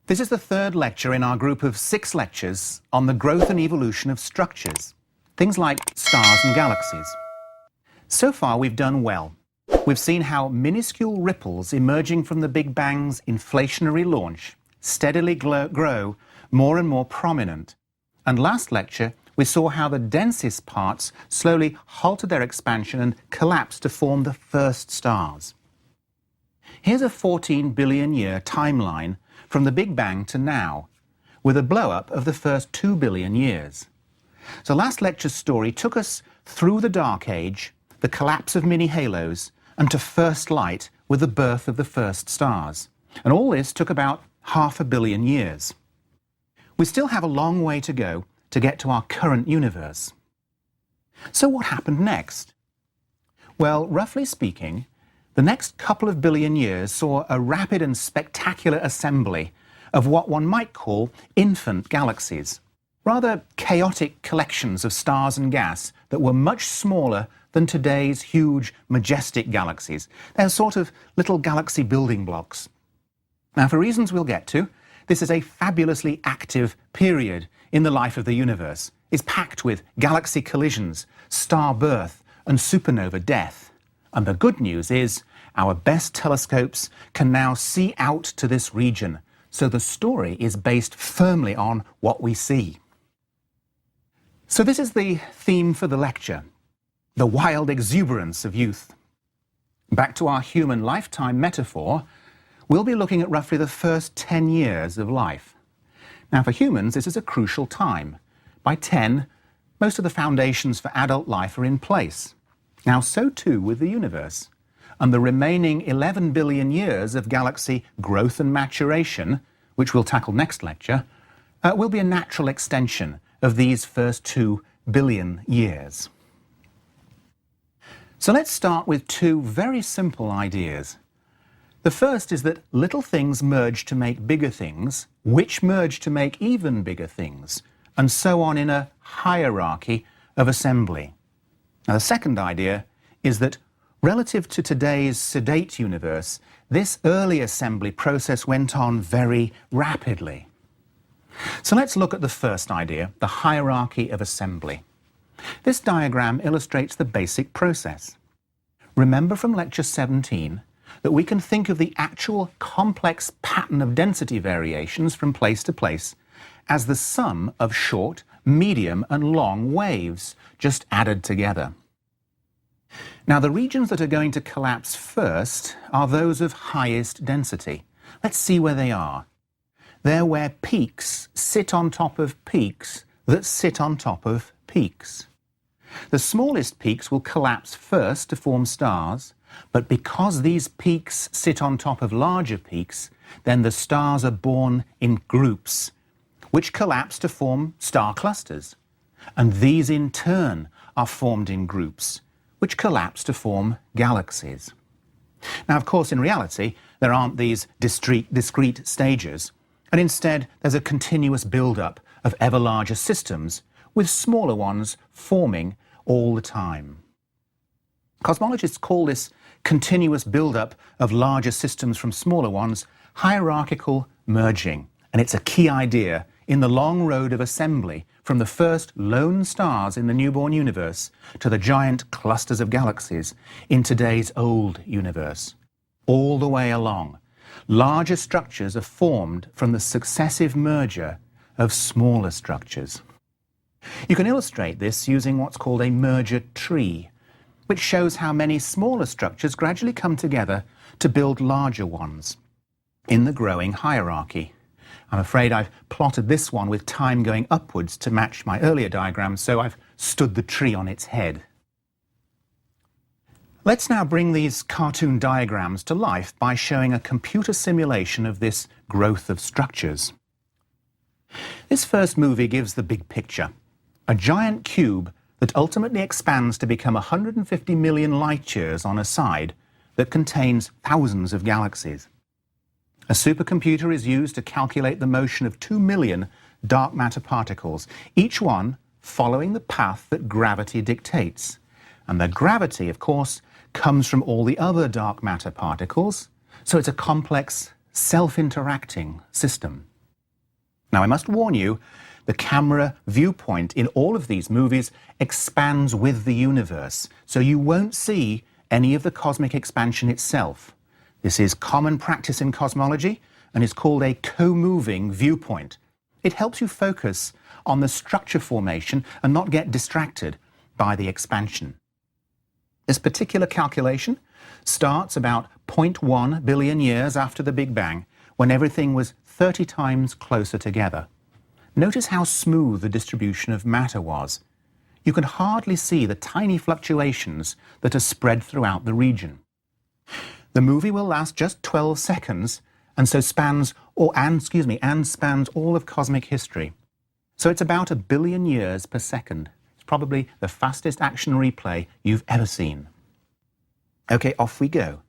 This is the third lecture in our group of 6 lectures on the growth and evolution of structures, things like stars and galaxies. So far we've done well. We've seen how minuscule ripples emerging from the Big Bang's inflationary launch steadily grow more and more prominent. And last lecture we saw how the densest parts slowly halted their expansion and collapsed to form the first stars. Here's a 14 billion year timeline from the Big Bang to now, with a blow-up of the first 2 billion years. So last lecture's story took us through the Dark Age, the collapse of mini-halos, and to first light with the birth of the first stars. And all this took about 500 million years. We still have a long way to go to get to our current universe. So what happened next? Well, roughly speaking, the next couple of billion years saw a rapid and spectacular assembly of what one might call infant galaxies, rather chaotic collections of stars and gas that were much smaller than today's huge, majestic galaxies. They're sort of little galaxy building blocks. Now, for reasons we'll get to, this is a fabulously active period in the life of the universe. It's packed with galaxy collisions, star birth, and supernova death. And the good news is our best telescopes can now see out to this region, so the story is based firmly on what we see. So this is the theme for the lecture, the wild exuberance of youth. Back to our human lifetime metaphor, we'll be looking at roughly the first 10 years of life. Now for humans, this is a crucial time. By 10, most of the foundations for adult life are in place. Now, so too with the universe. And the remaining 11 billion years of galaxy growth and maturation, which we'll tackle next lecture, will be a natural extension of these first 2 billion years. So let's start with 2 very simple ideas. The first is that little things merge to make bigger things, which merge to make even bigger things, and so on in a hierarchy of assembly. Now, the second idea is that relative to today's sedate universe, this early assembly process went on very rapidly. So let's look at the first idea, the hierarchy of assembly. This diagram illustrates the basic process. Remember from lecture 17 that we can think of the actual complex pattern of density variations from place to place as the sum of short, medium, and long waves, just added together. Now, the regions that are going to collapse first are those of highest density. Let's see where they are. They're where peaks sit on top of peaks that sit on top of peaks. The smallest peaks will collapse first to form stars, but because these peaks sit on top of larger peaks, then the stars are born in groups, which collapse to form star clusters. And these in turn are formed in groups, which collapse to form galaxies. Now, of course, in reality, there aren't these discrete stages, and instead there's a continuous build-up of ever larger systems, with smaller ones forming all the time. Cosmologists call this continuous build-up of larger systems from smaller ones hierarchical merging, and it's a key idea in the long road of assembly from the first lone stars in the newborn universe to the giant clusters of galaxies in today's old universe. All the way along, larger structures are formed from the successive merger of smaller structures. You can illustrate this using what's called a merger tree, which shows how many smaller structures gradually come together to build larger ones in the growing hierarchy. I'm afraid I've plotted this one with time going upwards to match my earlier diagram, so I've stood the tree on its head. Let's now bring these cartoon diagrams to life by showing a computer simulation of this growth of structures. This first movie gives the big picture, a giant cube that ultimately expands to become 150 million light years on a side that contains thousands of galaxies. A supercomputer is used to calculate the motion of 2 million dark matter particles, each one following the path that gravity dictates. And the gravity, of course, comes from all the other dark matter particles, so it's a complex, self-interacting system. Now, I must warn you, the camera viewpoint in all of these movies expands with the universe, so you won't see any of the cosmic expansion itself. This is common practice in cosmology and is called a co-moving viewpoint. It helps you focus on the structure formation and not get distracted by the expansion. This particular calculation starts about 0.1 billion years after the Big Bang, when everything was 30 times closer together. Notice how smooth the distribution of matter was. You can hardly see the tiny fluctuations that are spread throughout the region. The movie will last just 12 seconds and so spans all of cosmic history. So it's about 1 billion years per second. It's probably the fastest action replay you've ever seen. Okay, off we go.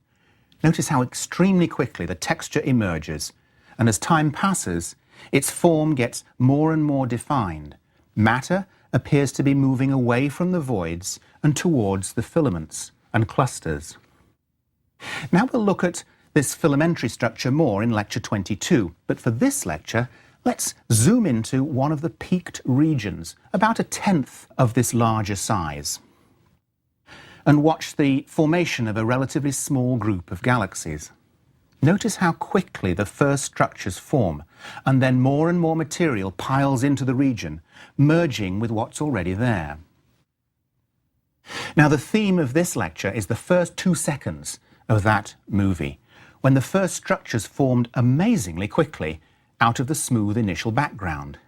Notice how extremely quickly the texture emerges, and as time passes, its form gets more and more defined. Matter appears to be moving away from the voids and towards the filaments and clusters. Now we'll look at this filamentary structure more in lecture 22, but for this lecture, let's zoom into one of the peaked regions, about 1/10 of this larger size, and watch the formation of a relatively small group of galaxies. Notice how quickly the first structures form, and then more and more material piles into the region, merging with what's already there. Now, the theme of this lecture is the first 2 seconds of that movie, when the first structures formed amazingly quickly out of the smooth initial background.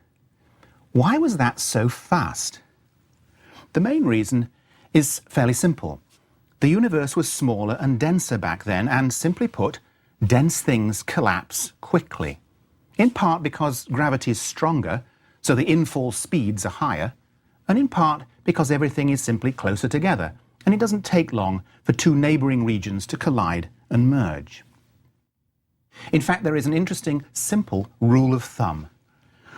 Why was that so fast? The main reason is fairly simple. The universe was smaller and denser back then, and simply put, dense things collapse quickly, in part because gravity is stronger, so the infall speeds are higher, and in part because everything is simply closer together, and it doesn't take long for 2 neighbouring regions to collide and merge. In fact, there is an interesting, simple rule of thumb.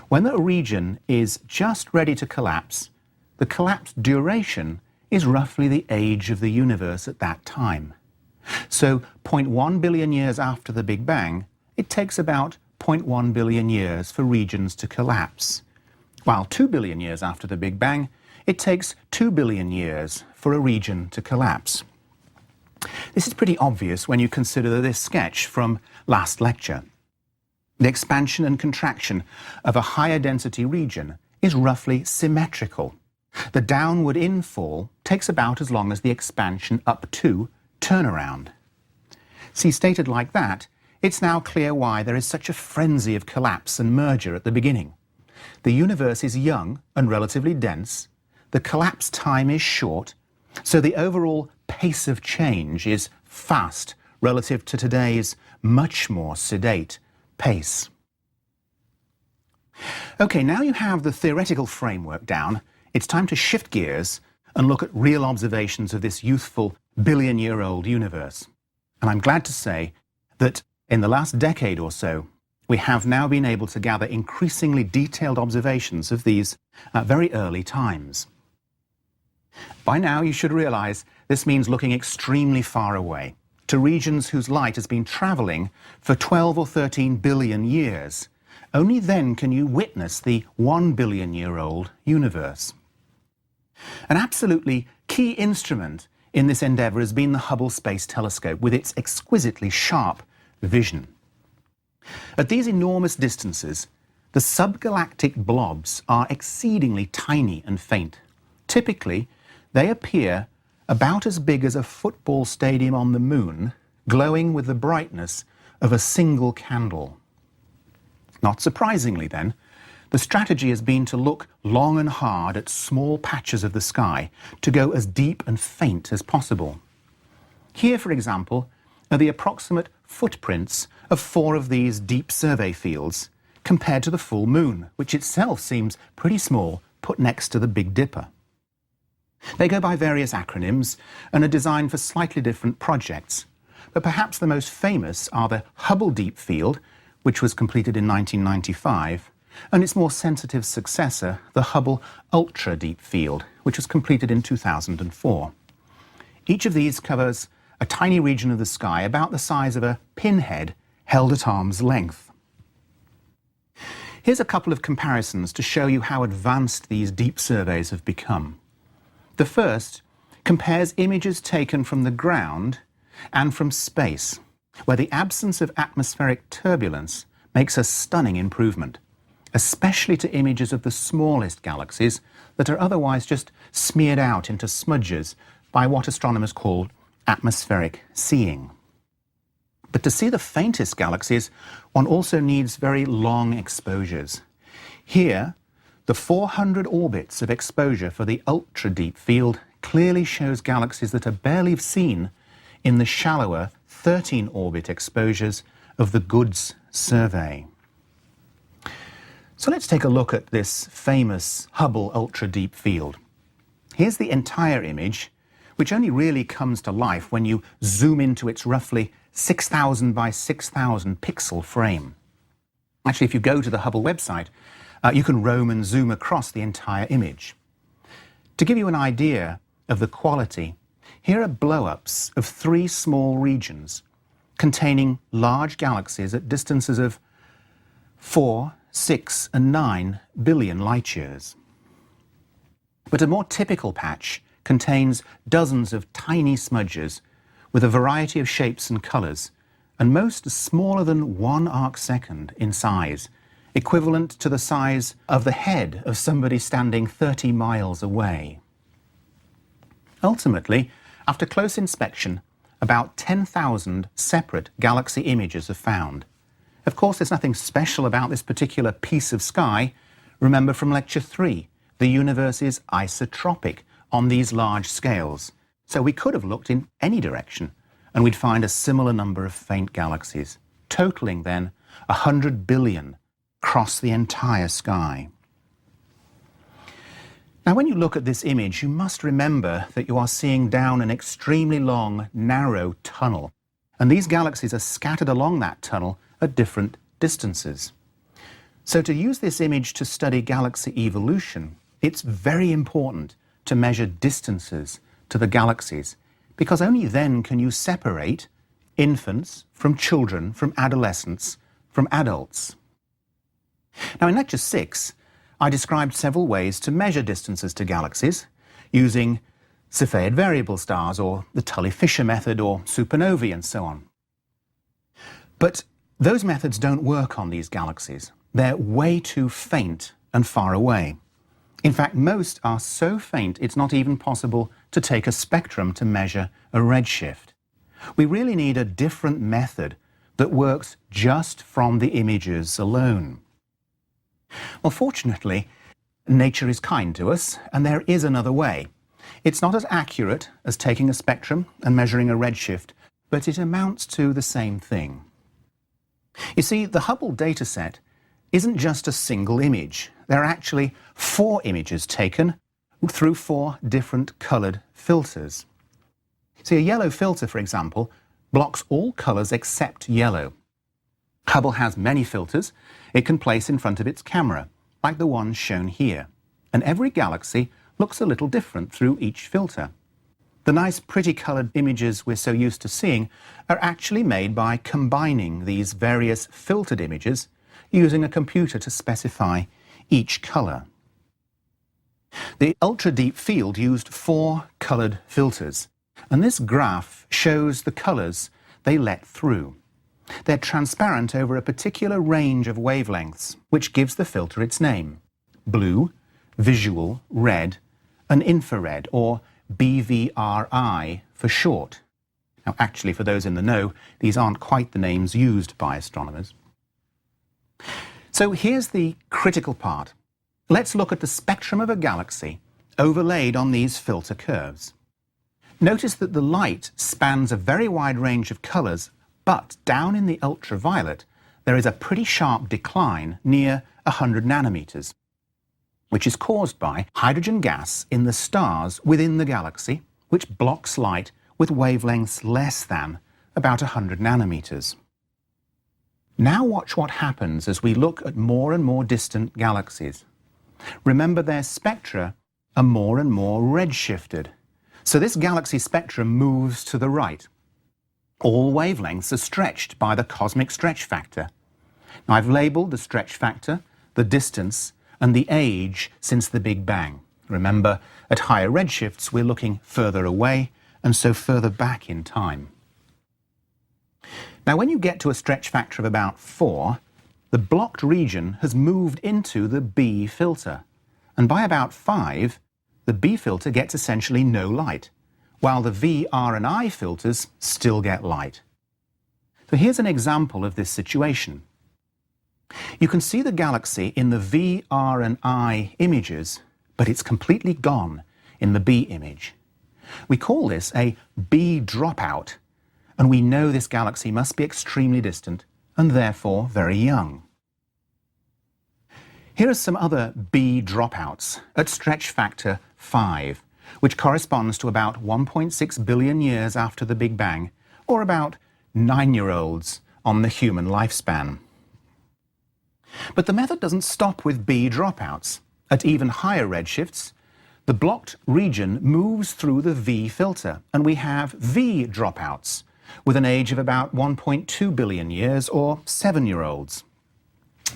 When a region is just ready to collapse, the collapse duration is roughly the age of the universe at that time. So 0.1 billion years after the Big Bang, it takes about 0.1 billion years for regions to collapse. While 2 billion years after the Big Bang, it takes 2 billion years for a region to collapse. This is pretty obvious when you consider this sketch from last lecture. The expansion and contraction of a higher density region is roughly symmetrical. The downward infall takes about as long as the expansion up to turnaround. See, stated like that, it's now clear why there is such a frenzy of collapse and merger at the beginning. The universe is young and relatively dense, the collapse time is short, so the overall pace of change is fast relative to today's much more sedate pace. Okay, now you have the theoretical framework down, it's time to shift gears and look at real observations of this youthful billion-year-old universe. And I'm glad to say that in the last decade or so, we have now been able to gather increasingly detailed observations of these very early times. By now, you should realize this means looking extremely far away, to regions whose light has been traveling for 12 or 13 billion years. Only then can you witness the 1 billion-year-old universe. An absolutely key instrument in this endeavour has been the Hubble Space Telescope with its exquisitely sharp vision. At these enormous distances, the subgalactic blobs are exceedingly tiny and faint. Typically, they appear about as big as a football stadium on the moon, glowing with the brightness of a single candle. Not surprisingly then, the strategy has been to look long and hard at small patches of the sky to go as deep and faint as possible. Here, for example, are the approximate footprints of 4 of these deep survey fields compared to the full moon, which itself seems pretty small put next to the Big Dipper. They go by various acronyms and are designed for slightly different projects, but perhaps the most famous are the Hubble Deep Field, which was completed in 1995, and its more sensitive successor, the Hubble Ultra Deep Field, which was completed in 2004. Each of these covers a tiny region of the sky about the size of a pinhead held at arm's length. Here's a couple of comparisons to show you how advanced these deep surveys have become. The first compares images taken from the ground and from space, where the absence of atmospheric turbulence makes a stunning improvement, especially to images of the smallest galaxies that are otherwise just smeared out into smudges by what astronomers call atmospheric seeing. But to see the faintest galaxies, one also needs very long exposures. Here, the 400 orbits of exposure for the Ultra Deep Field clearly shows galaxies that are barely seen in the shallower 13-orbit exposures of the GOODS survey. So let's take a look at this famous Hubble Ultra Deep Field. Here's the entire image, which only really comes to life when you zoom into its roughly 6,000 by 6,000 pixel frame. Actually, if you go to the Hubble website, you can roam and zoom across the entire image. To give you an idea of the quality, here are blow-ups of 3 small regions containing large galaxies at distances of 4, 6, and 9 billion light-years. But a more typical patch contains dozens of tiny smudges with a variety of shapes and colours, and most are smaller than 1 arcsecond in size, equivalent to the size of the head of somebody standing 30 miles away. Ultimately, after close inspection, about 10,000 separate galaxy images are found. Of course, there's nothing special about this particular piece of sky. Remember from Lecture 3, the universe is isotropic on these large scales. So we could have looked in any direction and we'd find a similar number of faint galaxies, totaling then 100 billion across the entire sky. Now, when you look at this image, you must remember that you are seeing down an extremely long, narrow tunnel, and these galaxies are scattered along that tunnel at different distances. So to use this image to study galaxy evolution, it's very important to measure distances to the galaxies, because only then can you separate infants from children, from adolescents, from adults. Now, in Lecture 6, I described several ways to measure distances to galaxies using Cepheid variable stars, or the Tully-Fisher method, or supernovae, and so on. But those methods don't work on these galaxies. They're way too faint and far away. In fact, most are so faint it's not even possible to take a spectrum to measure a redshift. We really need a different method that works just from the images alone. Well, fortunately, nature is kind to us, and there is another way. It's not as accurate as taking a spectrum and measuring a redshift, but it amounts to the same thing. You see, the Hubble dataset isn't just a single image. There are actually 4 images taken through 4 different coloured filters. See, a yellow filter, for example, blocks all colours except yellow. Hubble has many filters it can place in front of its camera, like the ones shown here. And every galaxy looks a little different through each filter. The nice, pretty coloured images we're so used to seeing are actually made by combining these various filtered images using a computer to specify each colour. The Ultra Deep Field used 4 coloured filters, and this graph shows the colours they let through. They're transparent over a particular range of wavelengths, which gives the filter its name: blue, visual, red, and infrared, or BVRI for short. Now, actually, for those in the know, these aren't quite the names used by astronomers. So here's the critical part. Let's look at the spectrum of a galaxy overlaid on these filter curves. Notice that the light spans a very wide range of colours, but down in the ultraviolet, there is a pretty sharp decline near 100 nanometers, which is caused by hydrogen gas in the stars within the galaxy, which blocks light with wavelengths less than about 100 nanometers. Now watch what happens as we look at more and more distant galaxies. Remember, their spectra are more and more redshifted. So this galaxy spectrum moves to the right. All wavelengths are stretched by the cosmic stretch factor. Now, I've labelled the stretch factor the distance, and the age since the Big Bang. Remember, at higher redshifts, we're looking further away, and so further back in time. Now, when you get to a stretch factor of about 4, the blocked region has moved into the B filter. And by about 5, the B filter gets essentially no light, while the V, R, and I filters still get light. So here's an example of this situation. You can see the galaxy in the V, R, and I images, but it's completely gone in the B image. We call this a B dropout, and we know this galaxy must be extremely distant and therefore very young. Here are some other B dropouts at stretch factor 5, which corresponds to about 1.6 billion years after the Big Bang, or about 9-year-olds on the human lifespan. But the method doesn't stop with B dropouts. At even higher redshifts, the blocked region moves through the V filter, and we have V dropouts with an age of about 1.2 billion years, or 7-year-olds.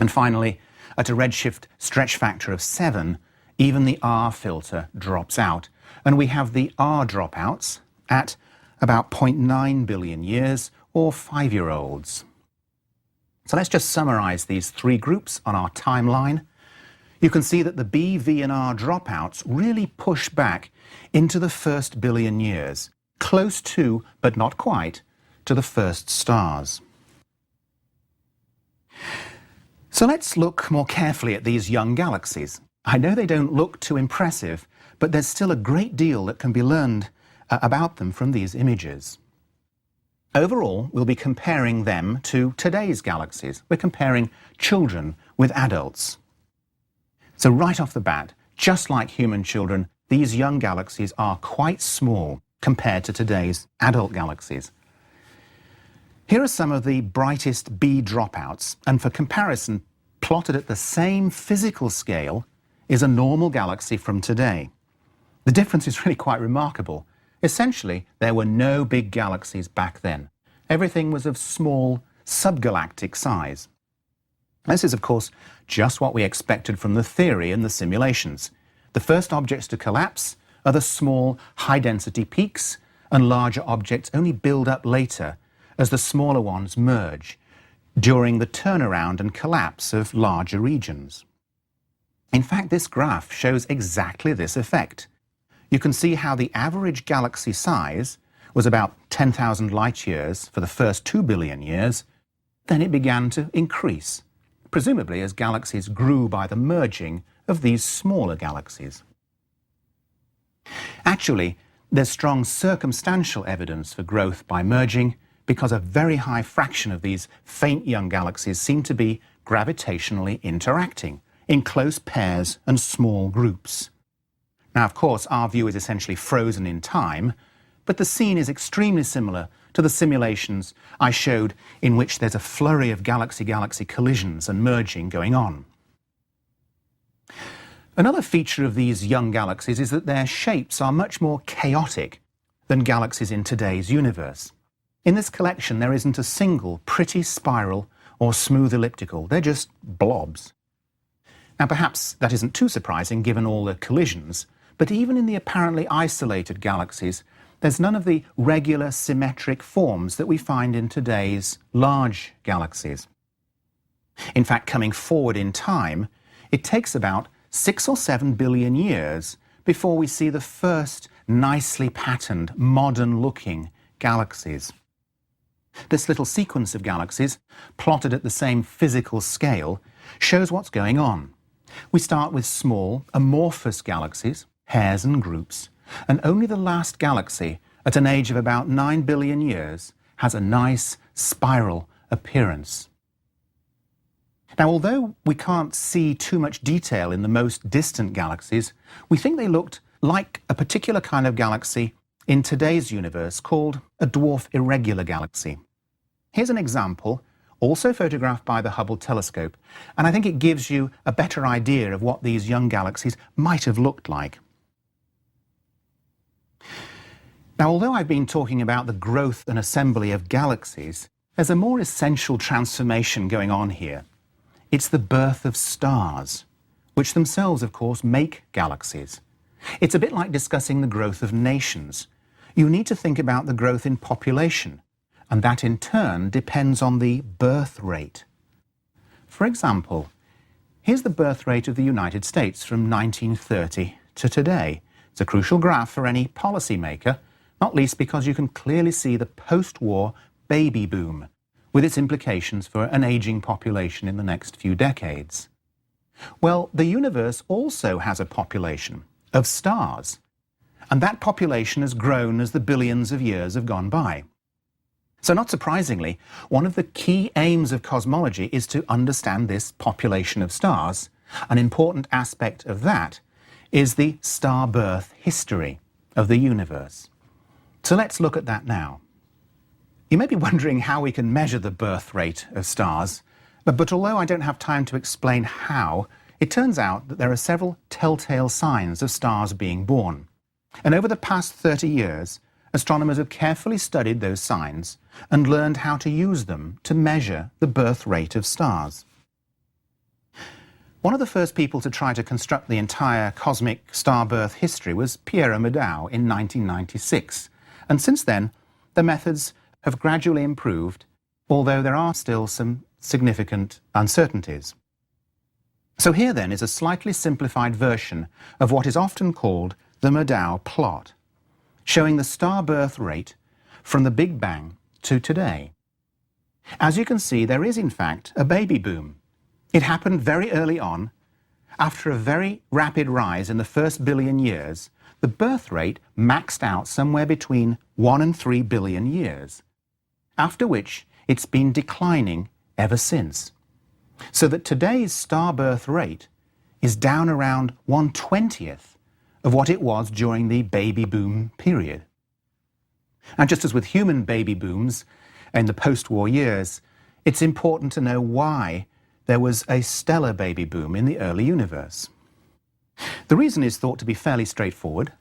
And finally, at a redshift stretch factor of 7, even the R filter drops out, and we have the R dropouts at about 0.9 billion years, or 5-year-olds. So let's just summarize these 3 groups on our timeline. You can see that the B, V, and R dropouts really push back into the first billion years, close to, but not quite, to the first stars. So let's look more carefully at these young galaxies. I know they don't look too impressive, but there's still a great deal that can be learned about them from these images. Overall, we'll be comparing them to today's galaxies. We're comparing children with adults. So right off the bat, just like human children, these young galaxies are quite small compared to today's adult galaxies. Here are some of the brightest B dropouts, and for comparison, plotted at the same physical scale is a normal galaxy from today. The difference is really quite remarkable. Essentially, there were no big galaxies back then. Everything was of small, subgalactic size. This is, of course, just what we expected from the theory and the simulations. The first objects to collapse are the small, high-density peaks, and larger objects only build up later as the smaller ones merge during the turnaround and collapse of larger regions. In fact, this graph shows exactly this effect. You can see how the average galaxy size was about 10,000 light-years for the first 2 billion years. Then it began to increase, presumably as galaxies grew by the merging of these smaller galaxies. Actually, there's strong circumstantial evidence for growth by merging, because a very high fraction of these faint young galaxies seem to be gravitationally interacting in close pairs and small groups. Now, of course, our view is essentially frozen in time, but the scene is extremely similar to the simulations I showed in which there's a flurry of galaxy-galaxy collisions and merging going on. Another feature of these young galaxies is that their shapes are much more chaotic than galaxies in today's universe. In this collection, there isn't a single pretty spiral or smooth elliptical. They're just blobs. Now, perhaps that isn't too surprising given all the collisions, but even in the apparently isolated galaxies, there's none of the regular symmetric forms that we find in today's large galaxies. In fact, coming forward in time, it takes about 6 or 7 billion years before we see the first nicely patterned, modern-looking galaxies. This little sequence of galaxies, plotted at the same physical scale, shows what's going on. We start with small, amorphous galaxies, hairs and groups, and only the last galaxy, at an age of about 9 billion years, has a nice spiral appearance. Now, although we can't see too much detail in the most distant galaxies, we think they looked like a particular kind of galaxy in today's universe called a dwarf irregular galaxy. Here's an example, also photographed by the Hubble telescope, and I think it gives you a better idea of what these young galaxies might have looked like. Now, although I've been talking about the growth and assembly of galaxies, there's a more essential transformation going on here. It's the birth of stars, which themselves, of course, make galaxies. It's a bit like discussing the growth of nations. You need to think about the growth in population, and that in turn depends on the birth rate. For example, here's the birth rate of the United States from 1930 to today. It's a crucial graph for any policymaker, not least because you can clearly see the post-war baby boom, with its implications for an aging population in the next few decades. Well, the universe also has a population of stars, and that population has grown as the billions of years have gone by. So not surprisingly, one of the key aims of cosmology is to understand this population of stars. An important aspect of that is the star birth history of the universe. So let's look at that now. You may be wondering how we can measure the birth rate of stars, but although I don't have time to explain how, it turns out that there are several telltale signs of stars being born. And over the past 30 years, astronomers have carefully studied those signs and learned how to use them to measure the birth rate of stars. One of the first people to try to construct the entire cosmic star birth history was Piero Medau in 1996. And since then, the methods have gradually improved, although there are still some significant uncertainties. So here then is a slightly simplified version of what is often called the Medau plot, showing the star birth rate from the Big Bang to today. As you can see, there is in fact a baby boom. It happened very early on. After a very rapid rise in the first billion years, the birth rate maxed out somewhere between 1 and 3 billion years, after which it's been declining ever since. So that today's star birth rate is down around 1/20th of what it was during the baby boom period. And just as with human baby booms in the post-war years, it's important to know why there was a stellar baby boom in the early universe. The reason is thought to be fairly straightforward.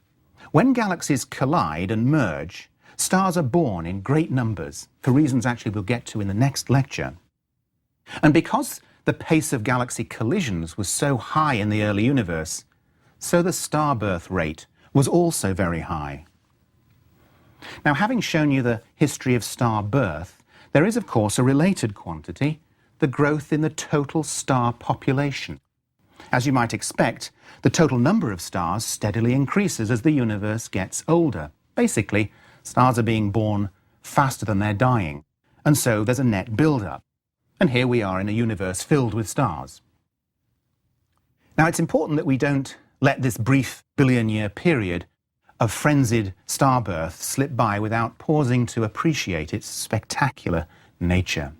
When galaxies collide and merge, stars are born in great numbers, for reasons actually we'll get to in the next lecture. And because the pace of galaxy collisions was so high in the early universe, so the star birth rate was also very high. Now, having shown you the history of star birth, there is of course a related quantity, the growth in the total star population. As you might expect, the total number of stars steadily increases as the universe gets older. Basically, stars are being born faster than they're dying, and so there's a net build-up. And here we are in a universe filled with stars. Now, it's important that we don't let this brief billion-year period of frenzied star birth slip by without pausing to appreciate its spectacular nature.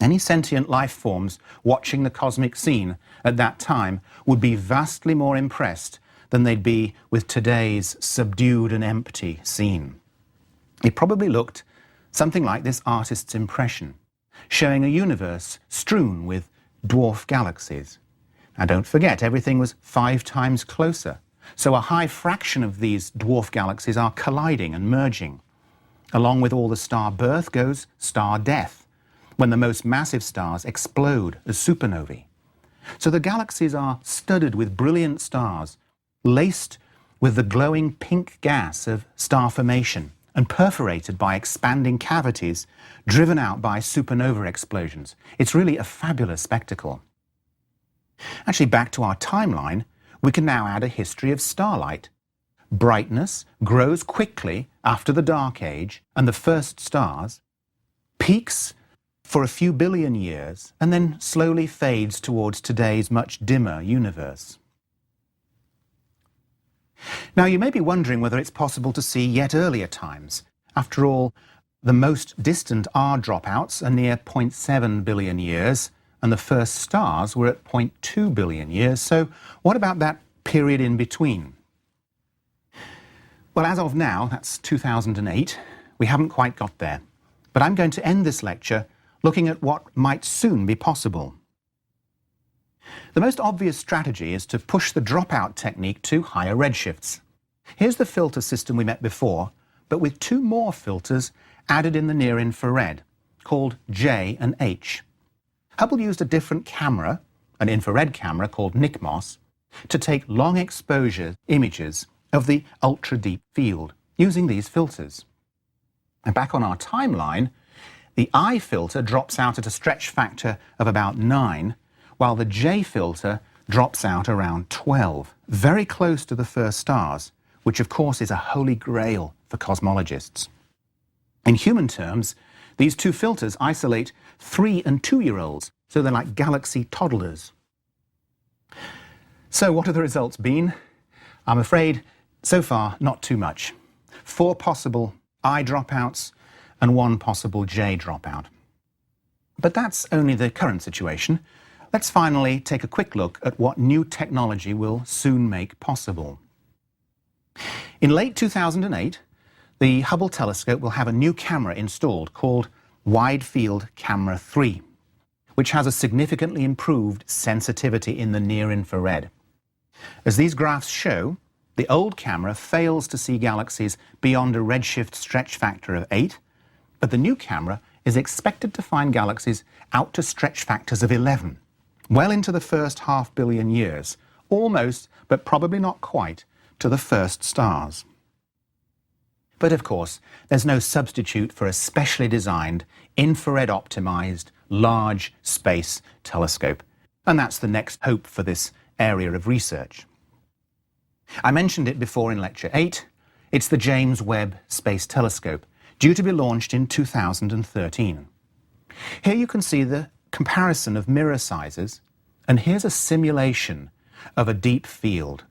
Any sentient life forms watching the cosmic scene at that time would be vastly more impressed than they'd be with today's subdued and empty scene. It probably looked something like this artist's impression, showing a universe strewn with dwarf galaxies. Now don't forget, everything was 5 times closer, so a high fraction of these dwarf galaxies are colliding and merging. Along with all the star birth goes star death, when the most massive stars explode as supernovae. So the galaxies are studded with brilliant stars, laced with the glowing pink gas of star formation, and perforated by expanding cavities driven out by supernova explosions. It's really a fabulous spectacle. Actually, back to our timeline, we can now add a history of starlight. Brightness grows quickly after the Dark Age and the first stars, peaks for a few billion years, and then slowly fades towards today's much dimmer universe. Now, you may be wondering whether it's possible to see yet earlier times. After all, the most distant R dropouts are near 0.7 billion years, and the first stars were at 0.2 billion years. So what about that period in between? Well, as of now, that's 2008, we haven't quite got there. But I'm going to end this lecture looking at what might soon be possible. The most obvious strategy is to push the dropout technique to higher redshifts. Here's the filter system we met before, but with 2 more filters added in the near-infrared, called J and H. Hubble used a different camera, an infrared camera called NICMOS, to take long exposure images of the ultra deep field using these filters. And back on our timeline, the I filter drops out at a stretch factor of about 9, while the J filter drops out around 12, very close to the first stars, which of course is a holy grail for cosmologists. In human terms, these two filters isolate 3- and 2-year-olds, so they're like galaxy toddlers. So what have the results been? I'm afraid, so far, not too much. 4 possible I dropouts and 1 possible J dropout. But that's only the current situation. Let's finally take a quick look at what new technology will soon make possible. In late 2008, the Hubble telescope will have a new camera installed called Wide Field Camera 3, which has a significantly improved sensitivity in the near-infrared. As these graphs show, the old camera fails to see galaxies beyond a redshift stretch factor of 8, but the new camera is expected to find galaxies out to stretch factors of 11, well into the first half billion years, almost, but probably not quite, to the first stars. But of course, there's no substitute for a specially designed, infrared-optimized, large space telescope, and that's the next hope for this area of research. I mentioned it before in Lecture 8. It's the James Webb Space Telescope, due to be launched in 2013. Here you can see the comparison of mirror sizes, and here's a simulation of a deep field.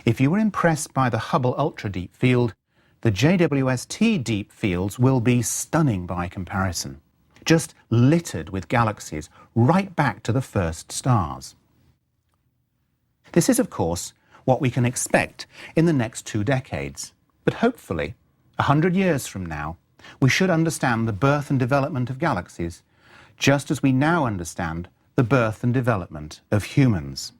If you were impressed by the Hubble Ultra Deep Field, the JWST deep fields will be stunning by comparison, just littered with galaxies right back to the first stars. This is, of course, what we can expect in the next 2 decades, but hopefully, 100 years from now, we should understand the birth and development of galaxies, just as we now understand the birth and development of humans.